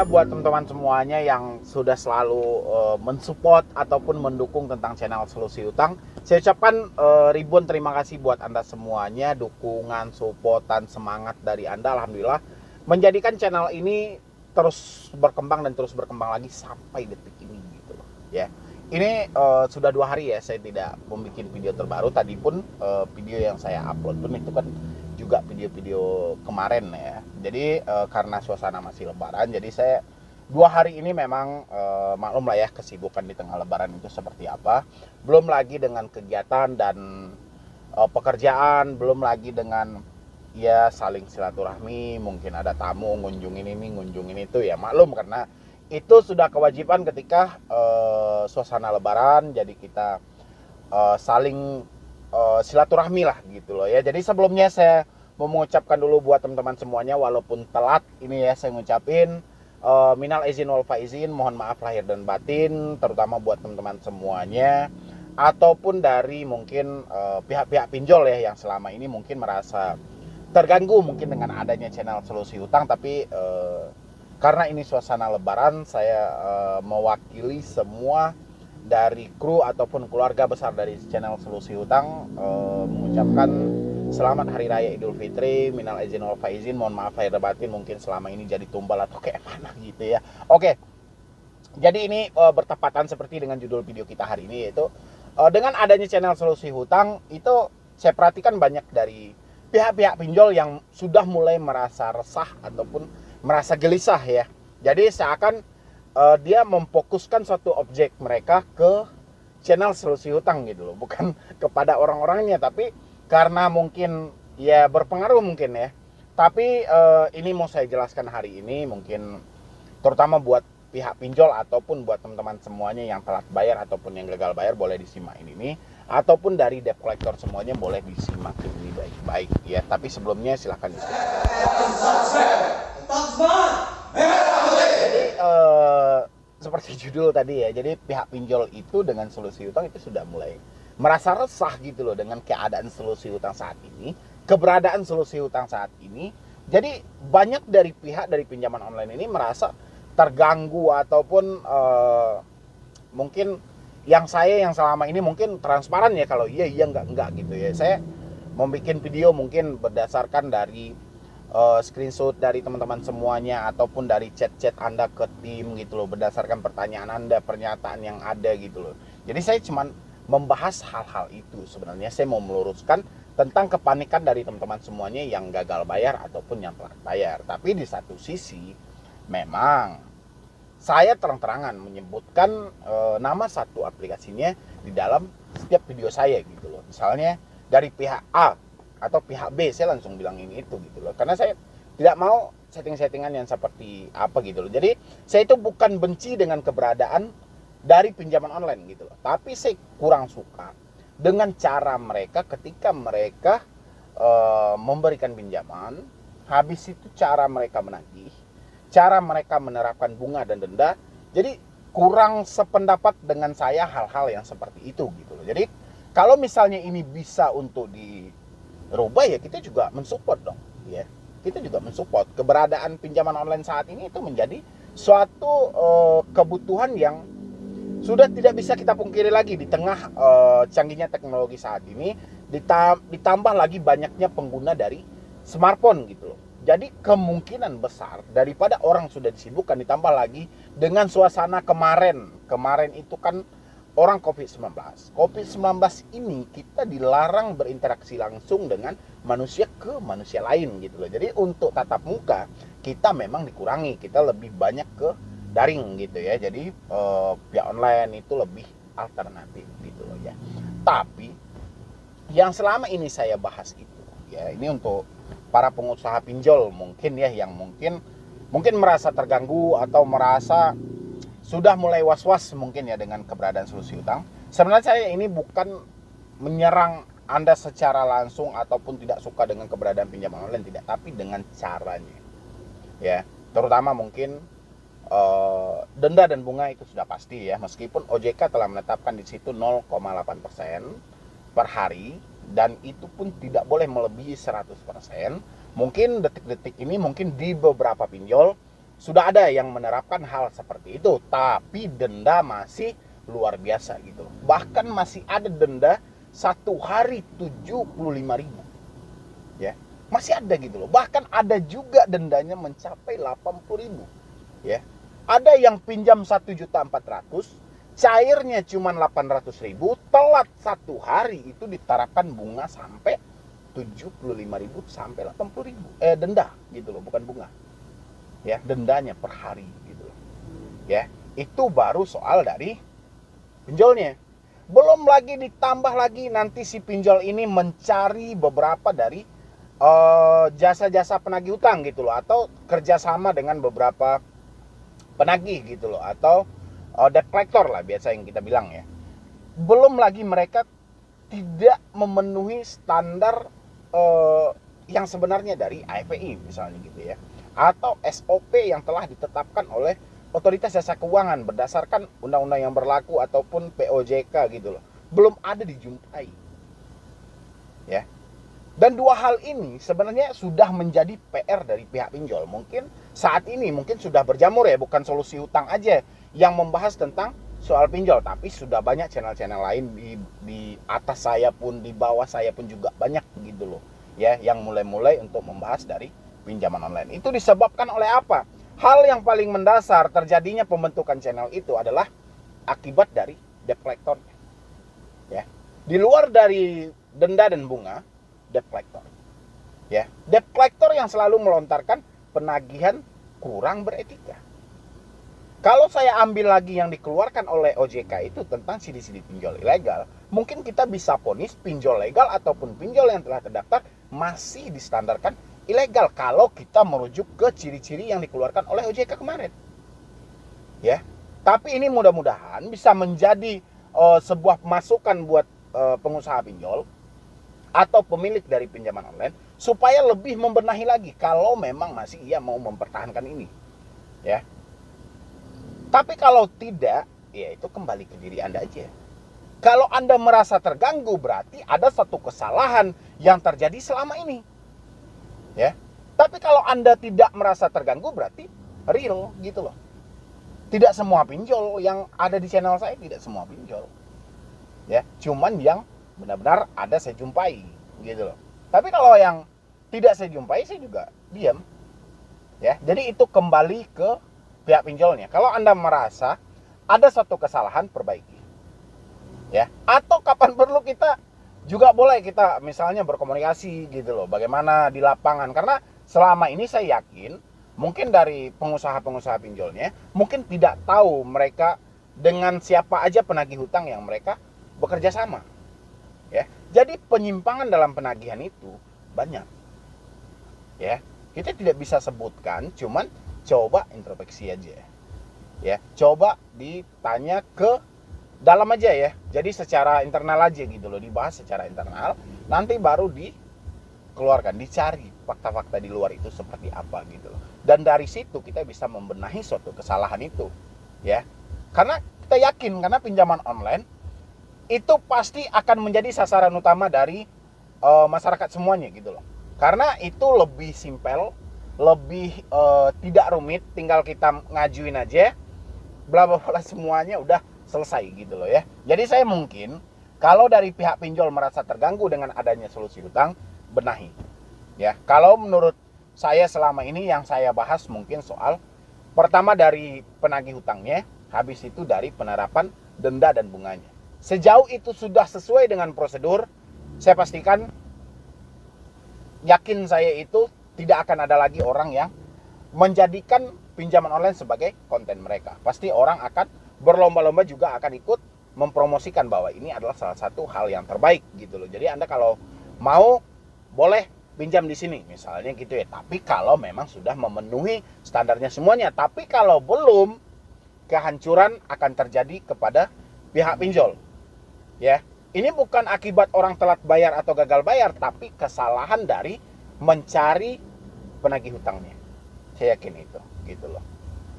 buat teman-teman semuanya yang sudah selalu mensupport ataupun mendukung tentang channel Solusi Utang. Saya ucapkan ribuan terima kasih buat Anda semuanya, dukungan, supportan, semangat dari Anda, alhamdulillah menjadikan channel ini terus berkembang dan terus berkembang lagi sampai detik ini gitu loh. Ya. Ini sudah 2 hari ya saya tidak membuat video terbaru. Tadi pun video yang saya upload pun itu kan juga video-video kemarin ya. Jadi karena suasana masih lebaran, jadi saya 2 hari ini memang maklum lah ya kesibukan di tengah lebaran itu seperti apa. Belum lagi dengan kegiatan dan pekerjaan, belum lagi dengan ya saling silaturahmi, mungkin ada tamu ngunjungin ini, ngunjungin itu ya maklum karena itu sudah kewajiban ketika suasana lebaran, jadi kita saling silaturahmi lah gitu loh ya. Jadi sebelumnya saya mau mengucapkan dulu buat teman-teman semuanya, walaupun telat ini ya saya ngucapin minal izin wal faizin, mohon maaf lahir dan batin, terutama buat teman-teman semuanya ataupun dari mungkin pihak-pihak pinjol ya yang selama ini mungkin merasa terganggu mungkin dengan adanya channel Solusi Utang, tapi karena ini suasana lebaran, saya mewakili semua dari kru ataupun keluarga besar dari channel Solusi Utang mengucapkan selamat Hari Raya Idul Fitri, minal izin wal faizin, mohon maaf lahir dan batin, mungkin selama ini jadi tumbal atau kayak mana gitu ya. Oke, jadi ini bertepatan seperti dengan judul video kita hari ini, yaitu dengan adanya channel Solusi Utang itu saya perhatikan banyak dari pihak-pihak pinjol yang sudah mulai merasa resah ataupun merasa gelisah ya. Jadi seakan dia memfokuskan suatu objek mereka ke channel Solusi Utang gitu loh, bukan kepada orang-orangnya, tapi karena mungkin ya berpengaruh mungkin ya. Tapi ini mau saya jelaskan hari ini, mungkin terutama buat pihak pinjol ataupun buat teman-teman semuanya yang telat bayar ataupun yang gagal bayar, boleh disimak ini, ataupun dari debt collector semuanya boleh disimak ini baik-baik ya. Tapi sebelumnya silahkan disimak. Jadi seperti judul tadi ya, jadi pihak pinjol itu dengan Solusi Utang itu sudah mulai merasa resah gitu loh dengan keadaan Solusi Utang saat ini, keberadaan Solusi Utang saat ini. Jadi banyak dari pihak dari pinjaman online ini merasa terganggu ataupun mungkin yang selama ini mungkin transparan ya, kalau iya enggak gitu ya. Saya membuat video mungkin berdasarkan dari screenshot dari teman-teman semuanya ataupun dari chat-chat Anda ke tim gitu loh, berdasarkan pertanyaan Anda, pernyataan yang ada gitu loh. Jadi saya cuman membahas hal-hal itu. Sebenarnya saya mau meluruskan tentang kepanikan dari teman-teman semuanya yang gagal bayar ataupun yang telat bayar. Tapi di satu sisi memang saya terang-terangan menyebutkan nama satu aplikasinya di dalam setiap video saya gitu loh. Misalnya dari pihak A atau pihak B, saya langsung bilang ini itu gitu loh. Karena saya tidak mau setting-settingan yang seperti apa gitu loh. Jadi saya itu bukan benci dengan keberadaan dari pinjaman online gitu loh. Tapi saya kurang suka dengan cara mereka ketika mereka memberikan pinjaman, habis itu cara mereka menagih, cara mereka menerapkan bunga dan denda. Jadi kurang sependapat dengan saya hal-hal yang seperti itu gitu loh. Jadi kalau misalnya ini bisa untuk dirubah ya kita juga mensupport dong ya. Kita juga mensupport keberadaan pinjaman online saat ini, itu menjadi suatu kebutuhan yang sudah tidak bisa kita pungkiri lagi di tengah canggihnya teknologi saat ini, ditambah lagi banyaknya pengguna dari smartphone gitu loh. Jadi kemungkinan besar daripada orang sudah disibukkan, ditambah lagi dengan suasana kemarin itu kan orang COVID-19 ini kita dilarang berinteraksi langsung dengan manusia ke manusia lain gitu loh. Jadi untuk tatap muka kita memang dikurangi, kita lebih banyak ke daring gitu ya. Jadi via online itu lebih alternatif gitu loh ya. Tapi yang selama ini saya bahas itu ya, ini untuk para pengusaha pinjol mungkin ya, yang mungkin merasa terganggu atau merasa sudah mulai was-was mungkin ya dengan keberadaan Solusi Utang. Sebenarnya saya ini bukan menyerang Anda secara langsung ataupun tidak suka dengan keberadaan pinjaman online, tidak, tapi dengan caranya ya. Terutama mungkin denda dan bunga itu sudah pasti ya, meskipun OJK telah menetapkan di situ 0,8% per hari, dan itu pun tidak boleh melebihi 100%. Mungkin detik-detik ini mungkin di beberapa pinjol sudah ada yang menerapkan hal seperti itu, tapi denda masih luar biasa gitu. Bahkan masih ada denda 1 hari 75.000, ya. Masih ada gitu loh. Bahkan ada juga dendanya mencapai 80.000, ya. Ada yang pinjam 1.400.000, cairnya cuma 800.000, telat 1 hari itu diterapkan bunga sampai 75.000 sampai 80.000. Denda gitu loh, bukan bunga. Ya, dendanya per hari gitu loh. Ya, itu baru soal dari pinjolnya. Belum lagi ditambah lagi nanti si pinjol ini mencari beberapa dari jasa-jasa penagih hutang gitu loh, atau kerjasama dengan beberapa penagih gitu loh, atau debt collector lah biasa yang kita bilang ya. Belum lagi mereka tidak memenuhi standar yang sebenarnya dari AFPI misalnya gitu ya, atau SOP yang telah ditetapkan oleh otoritas jasa keuangan berdasarkan undang-undang yang berlaku ataupun POJK gitu loh, belum ada dijumpai ya. Dan dua hal ini sebenarnya sudah menjadi PR dari pihak pinjol. Mungkin saat ini mungkin sudah berjamur ya, bukan solusi hutang aja yang membahas tentang soal pinjol, tapi sudah banyak channel-channel lain di atas saya pun, di bawah saya pun juga banyak gitu loh ya, yang mulai-mulai untuk membahas dari pinjaman online. Itu disebabkan oleh apa? Hal yang paling mendasar terjadinya pembentukan channel itu adalah akibat dari debt collector ya. Di luar dari denda dan bunga, debt collector ya, debt collector yang selalu melontarkan penagihan kurang beretika. Kalau saya ambil lagi yang dikeluarkan oleh OJK itu tentang sidi-sidi pinjol ilegal, mungkin kita bisa vonis pinjol legal ataupun pinjol yang telah terdaftar masih distandarkan ilegal kalau kita merujuk ke ciri-ciri yang dikeluarkan oleh OJK kemarin. Ya. Tapi ini mudah-mudahan bisa menjadi sebuah masukan buat pengusaha pinjol atau pemilik dari pinjaman online supaya lebih membenahi lagi kalau memang masih ia mau mempertahankan ini. Ya. Tapi kalau tidak, ya itu kembali ke diri Anda aja. Kalau Anda merasa terganggu, berarti ada satu kesalahan yang terjadi selama ini. Ya. Tapi kalau Anda tidak merasa terganggu, berarti real gitu loh. Tidak semua pinjol yang ada di channel saya, tidak semua pinjol. Ya, cuman yang benar-benar ada saya jumpai gitu loh. Tapi kalau yang tidak saya jumpai, saya juga diam. Ya, jadi itu kembali ke pihak pinjolnya. Kalau Anda merasa ada satu kesalahan, perbaiki. Ya, atau kapan perlu kita juga boleh kita misalnya berkomunikasi gitu loh, bagaimana di lapangan. Karena selama ini saya yakin mungkin dari pengusaha-pengusaha pinjolnya mungkin tidak tahu mereka dengan siapa aja penagih hutang yang mereka bekerja sama. Ya, jadi penyimpangan dalam penagihan itu banyak. Ya, kita tidak bisa sebutkan, cuman coba introspeksi aja. Ya, coba ditanya ke dalam aja ya. Jadi secara internal aja gitu loh, dibahas secara internal, nanti baru dikeluarkan, dicari fakta-fakta di luar itu seperti apa gitu loh. Dan dari situ kita bisa membenahi suatu kesalahan itu. Ya. Karena kita yakin karena pinjaman online itu pasti akan menjadi sasaran utama dari masyarakat semuanya gitu loh. Karena itu lebih simpel, lebih tidak rumit, tinggal kita ngajuin aja, bla bla bla, semuanya udah selesai gitu loh ya. Jadi saya mungkin kalau dari pihak pinjol merasa terganggu dengan adanya solusi hutang, benahi. Ya, kalau menurut saya selama ini yang saya bahas mungkin soal pertama dari penagih hutangnya, habis itu dari penerapan denda dan bunganya. Sejauh itu sudah sesuai dengan prosedur, saya pastikan, yakin saya itu tidak akan ada lagi orang yang menjadikan pinjaman online sebagai konten mereka. Pasti orang akan berlomba-lomba juga akan ikut mempromosikan bahwa ini adalah salah satu hal yang terbaik gitu loh. Jadi Anda kalau mau boleh pinjam di sini misalnya gitu ya. Tapi kalau memang sudah memenuhi standarnya semuanya. Tapi kalau belum, kehancuran akan terjadi kepada pihak pinjol. Ya, ini bukan akibat orang telat bayar atau gagal bayar, tapi kesalahan dari mencari penagih hutangnya. Saya yakin itu, gitu loh.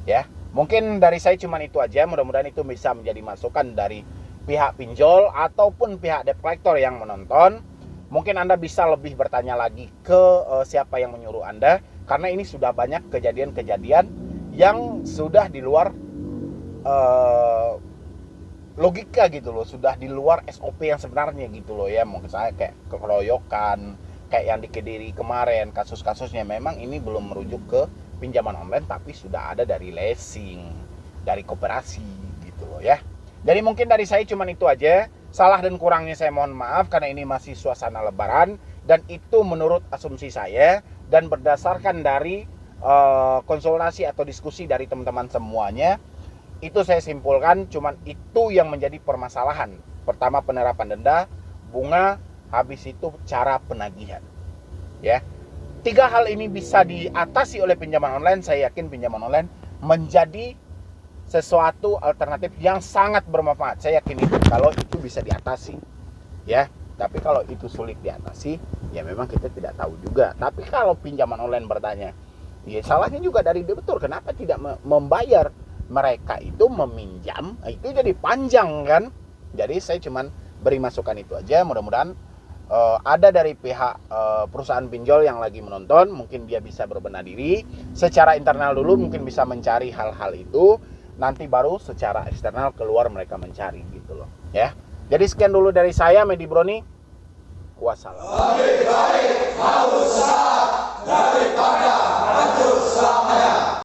Ya, mungkin dari saya cuma itu aja. Mudah-mudahan itu bisa menjadi masukan dari pihak pinjol ataupun pihak debt collector yang menonton. Mungkin Anda bisa lebih bertanya lagi ke siapa yang menyuruh Anda, karena ini sudah banyak kejadian-kejadian yang sudah di luar logika gitu loh, sudah di luar SOP yang sebenarnya gitu loh ya. Mungkin saya kayak keroyokan, kayak yang di Kediri kemarin, kasus-kasusnya memang ini belum merujuk ke pinjaman online, tapi sudah ada dari leasing, dari koperasi gitu loh ya. Jadi mungkin dari saya cuman itu aja. Salah dan kurangnya saya mohon maaf karena ini masih suasana lebaran, dan itu menurut asumsi saya dan berdasarkan dari konsultasi atau diskusi dari teman-teman semuanya. Itu saya simpulkan cuman itu yang menjadi permasalahan. Pertama penerapan denda, bunga, habis itu cara penagihan. Ya. 3 hal ini bisa diatasi oleh pinjaman online. Saya yakin pinjaman online menjadi sesuatu alternatif yang sangat bermanfaat. Saya yakin itu kalau itu bisa diatasi. Ya. Tapi kalau itu sulit diatasi, ya memang kita tidak tahu juga. Tapi kalau pinjaman online bertanya, ya salahnya juga dari debitur. Kenapa tidak membayar? Mereka itu meminjam, itu jadi panjang kan. Jadi saya cuman beri masukan itu aja. Mudah-mudahan ada dari pihak perusahaan pinjol yang lagi menonton, mungkin dia bisa berbenah diri secara internal dulu, mungkin bisa mencari hal-hal itu, nanti baru secara eksternal keluar mereka mencari gitu loh ya. Jadi sekian dulu dari saya, Medi Broni. Wassalam. Lebih baik haus daripada hancur selamanya.